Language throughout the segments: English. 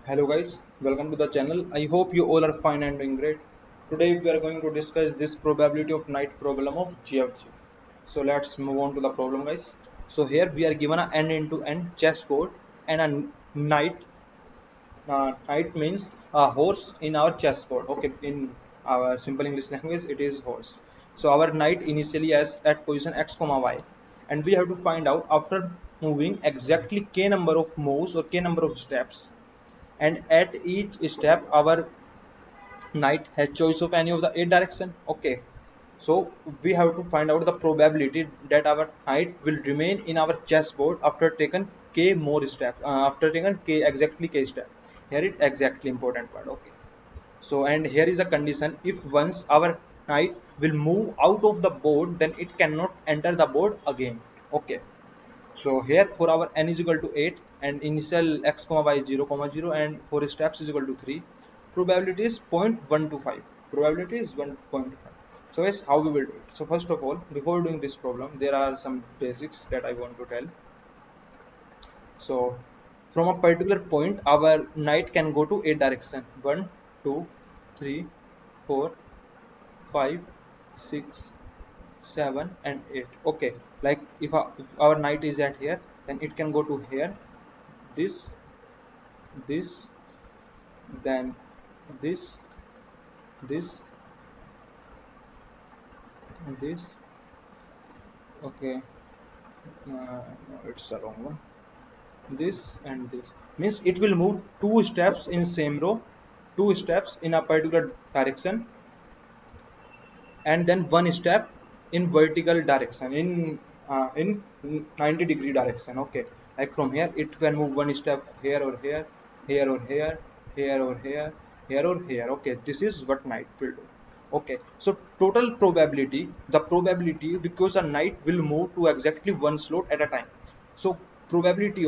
Hello guys, welcome to the channel. I hope you all are fine and doing great. Today we are going to discuss this probability of night problem of GFG. So let's move on to the problem guys. So here we are given a n into n chessboard and a knight. Knight means a horse in our chessboard. Okay, in our simple English language it is horse. So our knight initially is at position x comma y, and we have to find out after moving exactly k number of moves or k number of steps, and at each step our knight has choice of any of the eight direction. Okay, so we have to find out the probability that our knight will remain in our chessboard after taken k more steps, after taken k exactly k step. Here it exactly important part. Okay, so and here is a condition: if once our knight will move out of the board, then it cannot enter the board again. Okay, so here for our n is equal to 8 and initial x comma y 0 comma 0 and for steps is equal to 3. Probability is 0.125. Probability is 1.5. So yes, how we will do it? So first of all, before doing this problem, there are some basics that I want to tell. So from a particular point, our knight can go to 8 direction. 1, 2, 3, 4, 5, 6, 7 and 8. Okay, like if our knight is at here, then it can go to here, this, this, then this, this. Okay, no, it's the wrong one. This and this means it will move two steps in same row, two steps in a particular direction, and then one step in vertical direction in 90-degree direction. Okay, like from here it can move one step here or here, here or here, here or here, here or here. Okay, this is what knight will do. Okay, so total probability, the probability, because a knight will move to exactly one slot at a time, so probability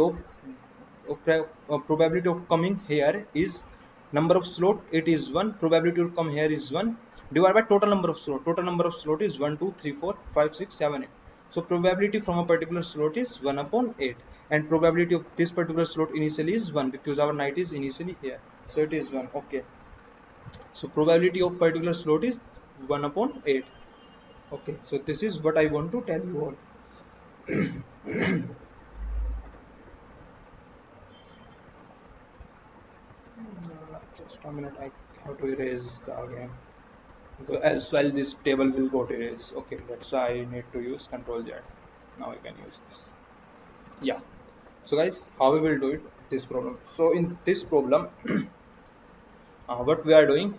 probability of coming here is number of slot, it is 1. Probability to come here is 1 divided by total number of slot. Total number of slot is 1 2 3 4 5 6 7 8. So probability from a particular slot is 1 upon 8, and probability of this particular slot initially is 1 because our knight is initially here, so it is 1. Okay, so probability of particular slot is 1 upon 8. Okay, so this is what I want to tell you all. Just a minute, I have to erase the game. As well this table will go to erase. Okay, that's why I need to use control Z. Now I can use this. Yeah, so guys, how we will do it, this problem? So in this problem, what we are doing,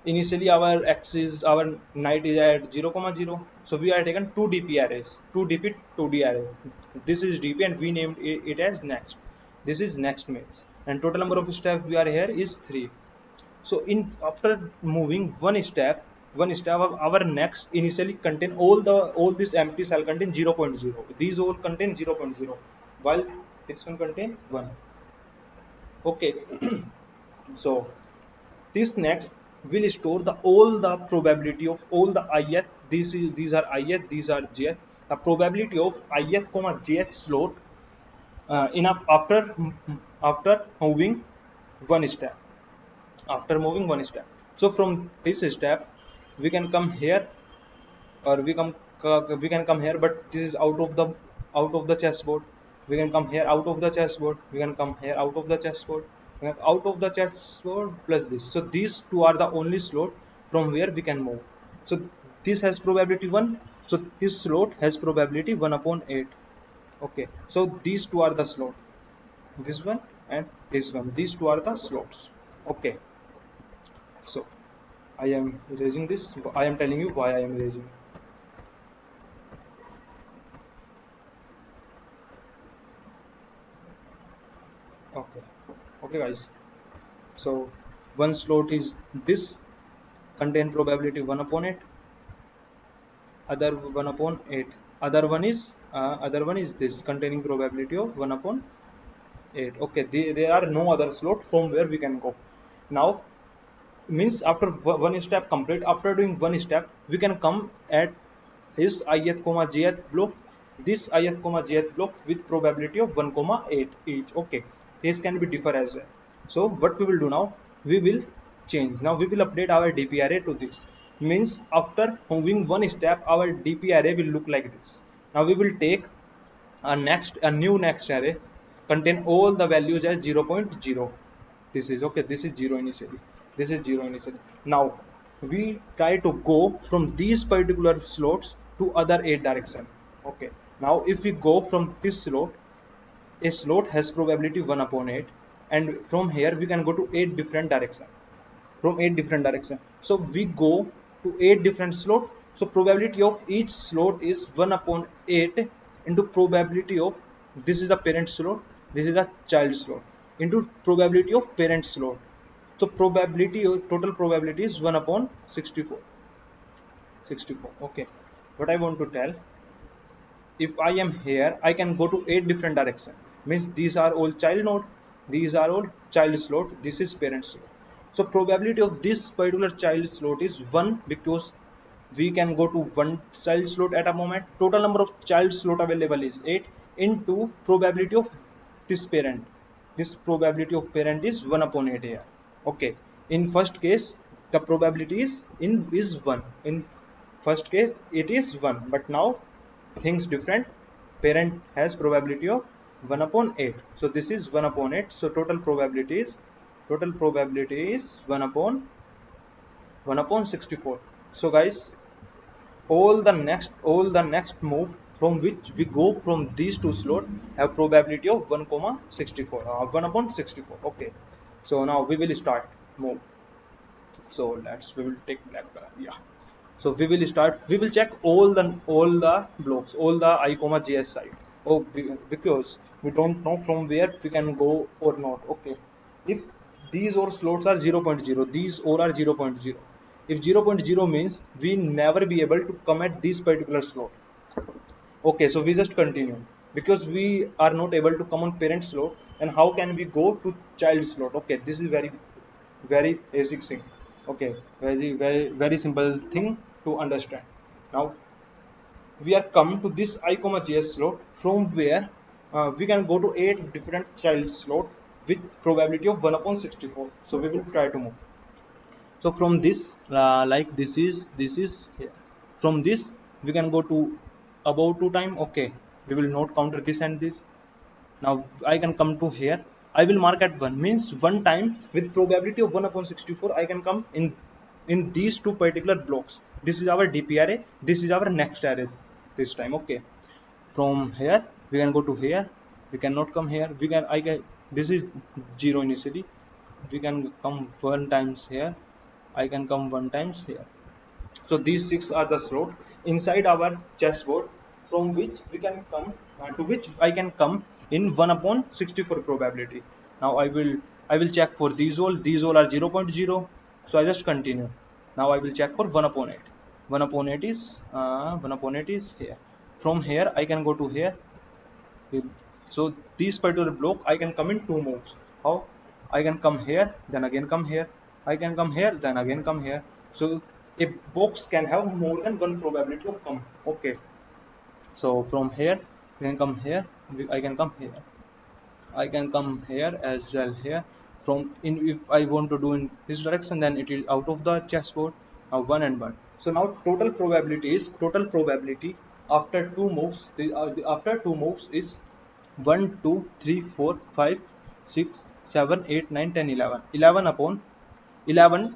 initially our x is, our knight is at 0 comma 0, so we are taken two dp arrays, two dp 2d array. This is dp and we named it as next. This is next maze, and total number of steps we are here is 3. So in after moving one step of our next initially contain all this empty cell contain 0 0.0. These all contain 0 0.0, while this one contain 1. Okay, so this next will store the all the probability of all the ith. These are ith, these are jth. The probability of ith comma jth slot in a, after moving one step, after moving one step. So from this step we can come here, or we can come here, but this is out of the chessboard. We can come here out of the chessboard, we can come here out of the chessboard, we can out of the chessboard plus this. So these two are the only slot from where we can move. So this has probability 1, so this slot has probability 1 upon 8. Okay, so these two are the slot, this one and this one, these two are the slots. Okay, so I am erasing this. I am telling you why I am erasing. Okay, okay, guys. So one slot is this, contain probability 1 upon 8. Other 1 upon 8. Other one is this, containing probability of 1 upon 8. Okay, there are no other slot from where we can go. Now means after one step complete, after doing one step, we can come at his ith comma jth block, this ith comma jth block with probability of 1 comma 8 each. Okay, case can be differ as well. So what we will do now, we will change. Now we will update our DP array to this. Means after moving one step, our DP array will look like this. Now we will take a new next array contain all the values as 0, 0.0. This is okay, this is 0 initially, this is 0 initially. Now we try to go from these particular slots to other 8 direction. Okay, now if we go from this slot, a slot has probability 1 upon 8, and from here we can go to 8 different direction, from 8 different direction. So we go to 8 different slot. So probability of each slot is 1 upon 8 into probability of, this is the parent slot, this is the child slot, into probability of parent slot. So probability, total probability is 1 upon 64. 64. Okay, what I want to tell, if I am here, I can go to 8 different direction. Means these are all child node, these are all child slot, this is parent slot. So probability of this particular child slot is 1, because we can go to one child slot at a moment. Total number of child slot available is 8 into probability of this parent. This probability of parent is 1 upon 8 here. Okay. In first case, the probability is 1. In first case, it is 1. But now things different. Parent has probability of 1 upon 8. So this is 1 upon 8. So total probability is 1 upon 64. So guys, all the next move from which we go from these two slots have probability of 1 comma 64, 1 upon 64. Okay, so now we will start move. So we will take black color. Yeah, so we will start, we will check all the blocks, all the I comma j side. Oh, because we don't know from where we can go or not. Okay, if these all slots are 0.0, these all are 0.0. If 0.0 means we never be able to come at this particular slot. Okay, so we just continue, because we are not able to come on parent slot, and how can we go to child slot? Okay, this is very basic thing. Okay, very simple thing to understand. Now we are come to this I comma js slot, from where we can go to 8 different child slot with probability of 1 upon 64. So we will try to move. So from this, like this is here. From this we can go to above 2 time. Okay, we will not counter this and this. Now I can come to here, I will mark at 1, means 1 time with probability of 1 upon 64 I can come in these two particular blocks. This is our DP array, this is our next array this time. Okay, from here we can go to here, we cannot come here, we can, I can, this is 0 initially, we can come 1 times here, I can come 1 times here. So these 6 are the slot inside our chessboard, from which we can come to which I can come in 1 upon 64 probability. Now I will check for these all are 0.0. So I just continue. Now I will check for 1 upon 8. 1 upon 8 is 1 upon 8 is here. From here I can go to here. So this particular block I can come in 2 moves. How? I can come here, then again come here. I can come here, then again come here. So a box can have more than one probability of come. Okay. So from here we can come here. I can come here. I can come here as well here. From in, if I want to do in this direction, then it is out of the chessboard. Now 1 and 1. So now total probability after 2 moves. After 2 moves is 1, 2, 3, 4, 5, 6, 7, 8, 9, 10, 11. 11 upon 11,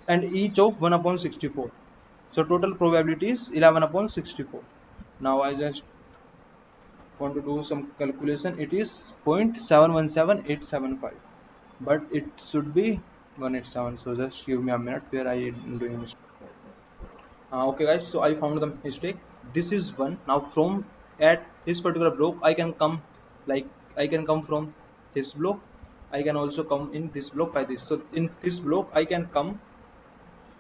and each of 1 upon 64. So total probability is 11 upon 64. Now I just want to do some calculation. It is 0.717875, but it should be 187. So just give me a minute where I am doing mistake. Okay guys, so I found the mistake. This is 1. Now from at this particular block I can come, like I can come from this block, I can also come in this block by this. So in this block I can come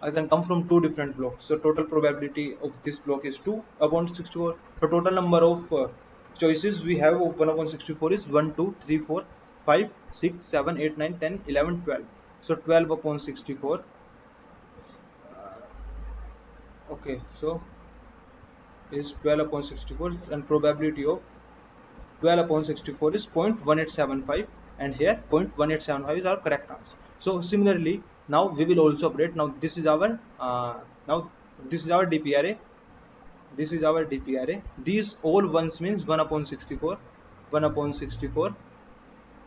from 2 different blocks. So total probability of this block is 2 upon 64. The total number of choices we have of 1 upon 64 is 1, 2, 3, 4, 5, 6, 7, 8, 9, 10, 11, 12. So 12 upon 64. Okay, so is 12 upon 64, and probability of 12 upon 64 is 0.1875. and here 0.1875 is our correct answer. So similarly, now we will also update. Now this is our now this is our DPRA. This is our DPRA. These all ones means 1 upon 64, 1 upon 64,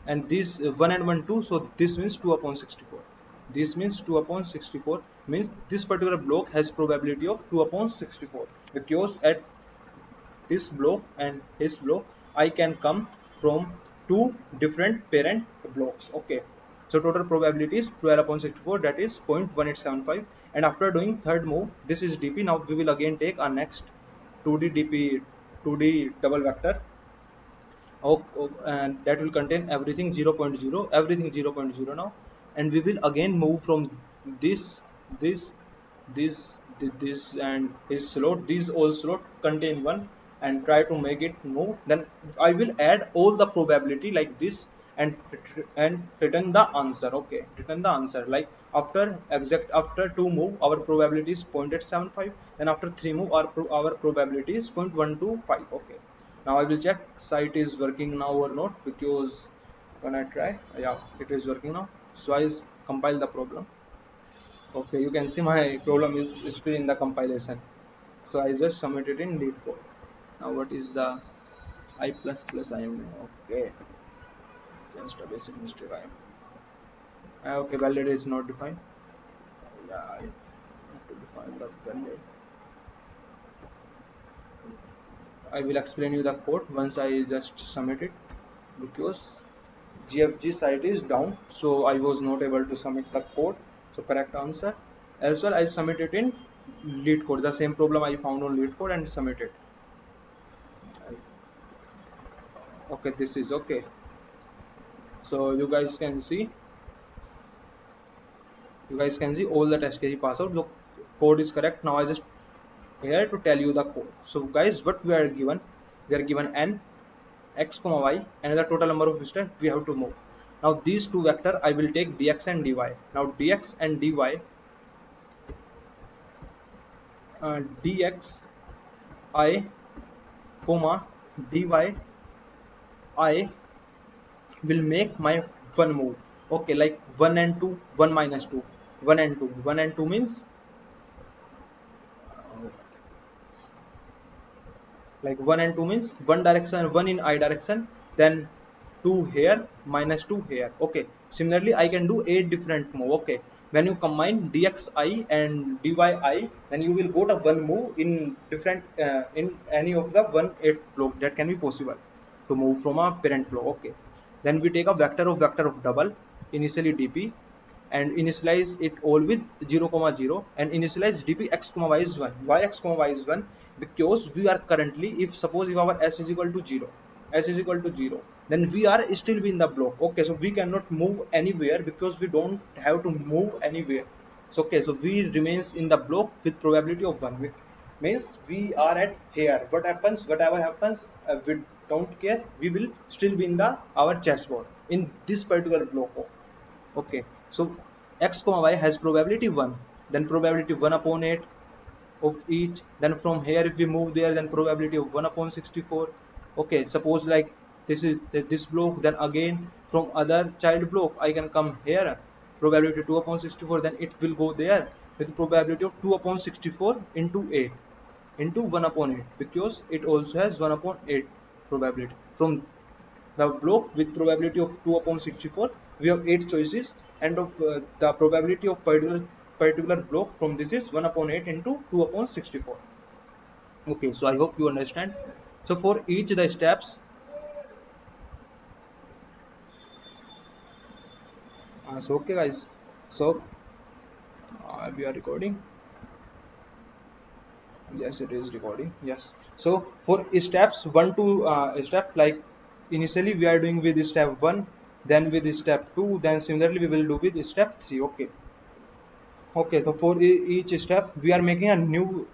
and this 1 and 1 2. So this means 2 upon 64. This means 2 upon 64 means this particular block has probability of 2 upon 64 because at this block and his block I can come from two different parent blocks. Okay, so total probability is 12 upon 64, that is 0.1875. And after doing third move, this is DP. Now we will again take our next 2D DP, 2D double vector. And that will contain everything 0.0, everything 0.0 now, and we will again move from this this this and his slot, these all slot contain one, and try to make it move. Then I will add all the probability like this and return the answer. Okay, return the answer. Like after two move our probability is 0.875, and after three move our probability is 0.125. Okay, now I will check site is working now or not, because when I try, yeah, it is working now. So I compile the problem. Okay, you can see my problem is still in the compilation. So I just submitted in lead code. Now what is the I plus plus I am okay. Just a basic mistake I am. Okay, valid is not defined. Yeah, I have to define the valid. I will explain you the code once I just submit it, because GFG site is down, so I was not able to submit the code. So correct answer. As well, I submitted in lead code. The same problem I found on lead code and submitted. Okay, this is okay. So you guys can see. You guys can see all the test case password. The code is correct. Now I just here to tell you the code. So guys, what we are given? We are given n, x comma y, and the total number of steps we have to move. Now these two vector I will take dx and dy. Now dx and dy, dx I comma dy I will make my one move. Okay, like 1 and 2, 1 minus 2, 1 and 2, 1 and 2 means like 1 and 2 means one direction, one in I direction, then 2 here minus 2 here. Okay, similarly I can do 8 different move. Okay, when you combine dxi and dyi, then you will go to one move in different in any of the 1 8 block that can be possible to move from a parent block. Okay, then we take a vector of double, initially dp, and initialize it all with 0 comma 0, and initialize dp x comma y is 1. Why x comma y is 1? Because we are currently, if suppose if our s is equal to 0, s is equal to 0, then we are still in the block. Okay, so we cannot move anywhere because we don't have to move anywhere. So okay, so we remains in the block with probability of 1, which means we are at here. What happens, whatever happens, we don't care, we will still be in the our chessboard in this particular block. Okay, so x comma y has probability 1, then probability 1 upon 8 of each. Then from here if we move there, then probability of 1 upon 64. Okay, suppose like this is this block, then again from other child block I can come here, probability 2 upon 64, then it will go there with probability of 2 upon 64 into 8 into 1 upon 8, because it also has 1 upon 8 probability. From the block with probability of 2 upon 64, we have 8 choices, and of the probability of particular block from this is 1 upon 8 into 2 upon 64. Okay, so I hope you understand. So for each the steps, so okay guys, so we are recording. Yes, it is recording. Yes, so for steps 1 to step, like initially we are doing with step 1, then with step 2, then similarly we will do with step 3. Okay, okay, so for each step we are making a new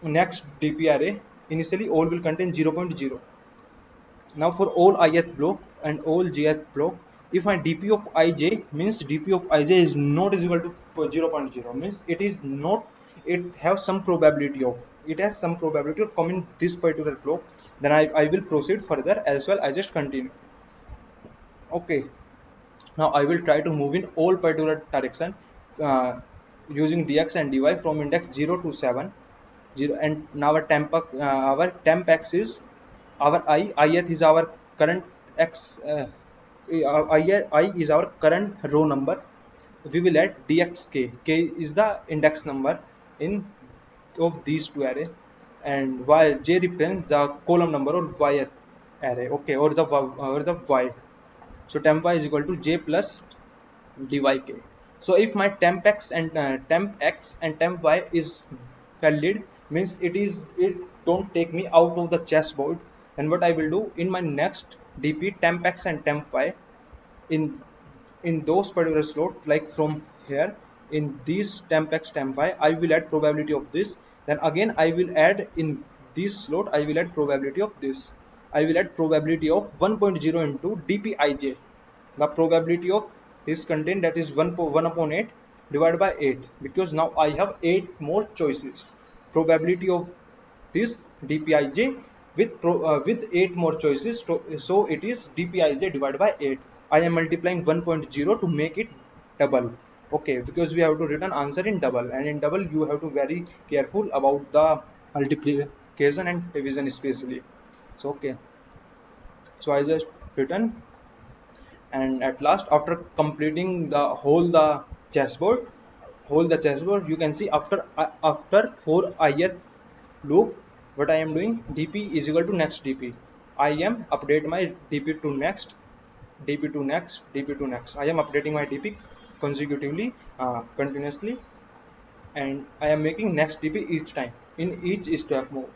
next DP array. Initially all will contain 0.0. Now for all ith block and all jth block, if my dp of ij means dp of ij is not is equal to 0.0, means it is not, it has some probability of, it has some probability of coming this particular block, then I will proceed further as well. I just continue. Okay, Now I will try to move in all particular direction uh, using dx and dy from index 0 to 7, 0, and now our temp x is our ith is our current x, I is our current row number. We will add dxk. K is the index number in of these two array, and while j represents the column number or y array, okay, or the y. So temp y is equal to j plus dyk. So if my temp x and temp y is valid, means it don't take me out of the chessboard. Then what I will do in my next dp temp x and temp y, in those particular slot, like from here, in these temp x temp y, I will add probability of this. Then again I will add in this slot, I will add probability of this. I will add probability of 1.0 into dpij, the probability of this content, that is 1 upon 8 divided by 8, because now I have 8 more choices. Probability of this dpij with 8 more choices, so it is dpij divided by 8. I am multiplying 1.0 to make it double, okay, because we have to return answer in double, and in double you have to very careful about the multiplication and division especially. So okay, so I just return, and at last after completing the whole the chessboard, you can see after 4 ith loop, what I am doing, dp is equal to next dp. I am update my dp to next, dp to next, dp to next. I am updating my dp consecutively, continuously, and I am making next dp each time in each step move.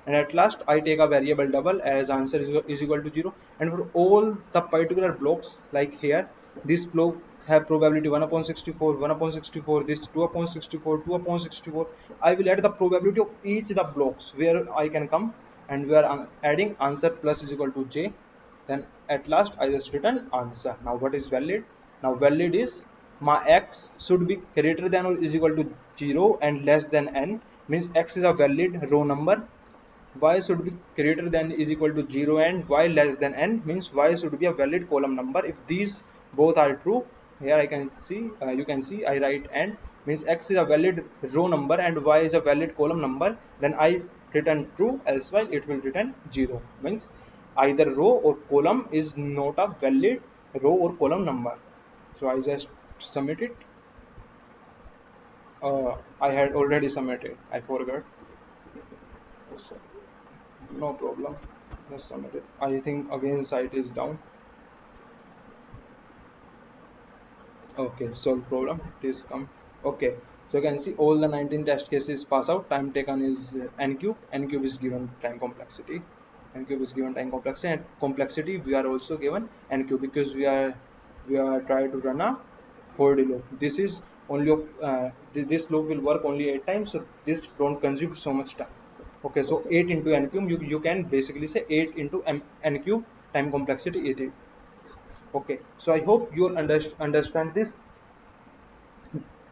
And at last I take a variable double as answer is equal to 0. And for all the particular blocks, like here, this block have probability 1 upon 64, 1 upon 64, this 2 upon 64, 2 upon 64. I will add the probability of each the blocks where I can come, and we are adding answer plus is equal to j. Then at last I just return answer. Now what is valid? Now valid is my x should be greater than or is equal to 0 and less than n, means x is a valid row number. Y should be greater than is equal to 0 and y less than n, means y should be a valid column number. If these both are true, here I can see, you can see I write and, means x is a valid row number and y is a valid column number, then I return true, else while it will return 0, means either row or column is not a valid row or column number. So I just submit it. I had already submitted, I forgot. So no problem, just submit it. I think again site is down. Okay, solve problem, it is come. Okay, so you can see all the 19 test cases pass out. Time taken is n cube. N cube is given time complexity. N cube is given time complexity, and complexity we are also given n cube, because we are trying to run a for loop. This is only of this loop will work only 8 times, so this don't consume so much time. Okay, so 8 into n cube, you can basically say 8 into n cube time complexity 80. Okay, so I hope you understand this.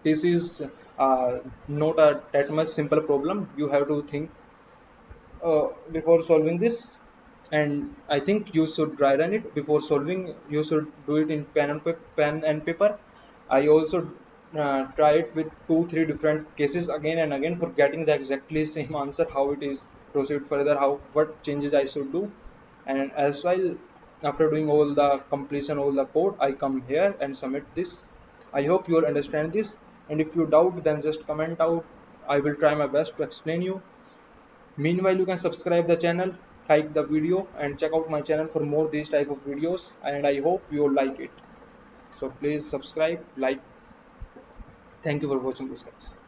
This is not a that much simple problem. You have to think before solving this, and I think you should dry run it before solving. You should do it in pen and paper. I also try it with 2-3 different cases again and again for getting the exactly same answer, how it is proceed further, how what changes I should do. And as well, after doing all the completion all the code, I come here and submit this. I hope you will understand this, and if you doubt, then just comment out. I will try my best to explain you. Meanwhile, you can subscribe the channel, like the video, and check out my channel for more these type of videos, and I hope you will like it. So please subscribe, like. Thank you for watching this, guys.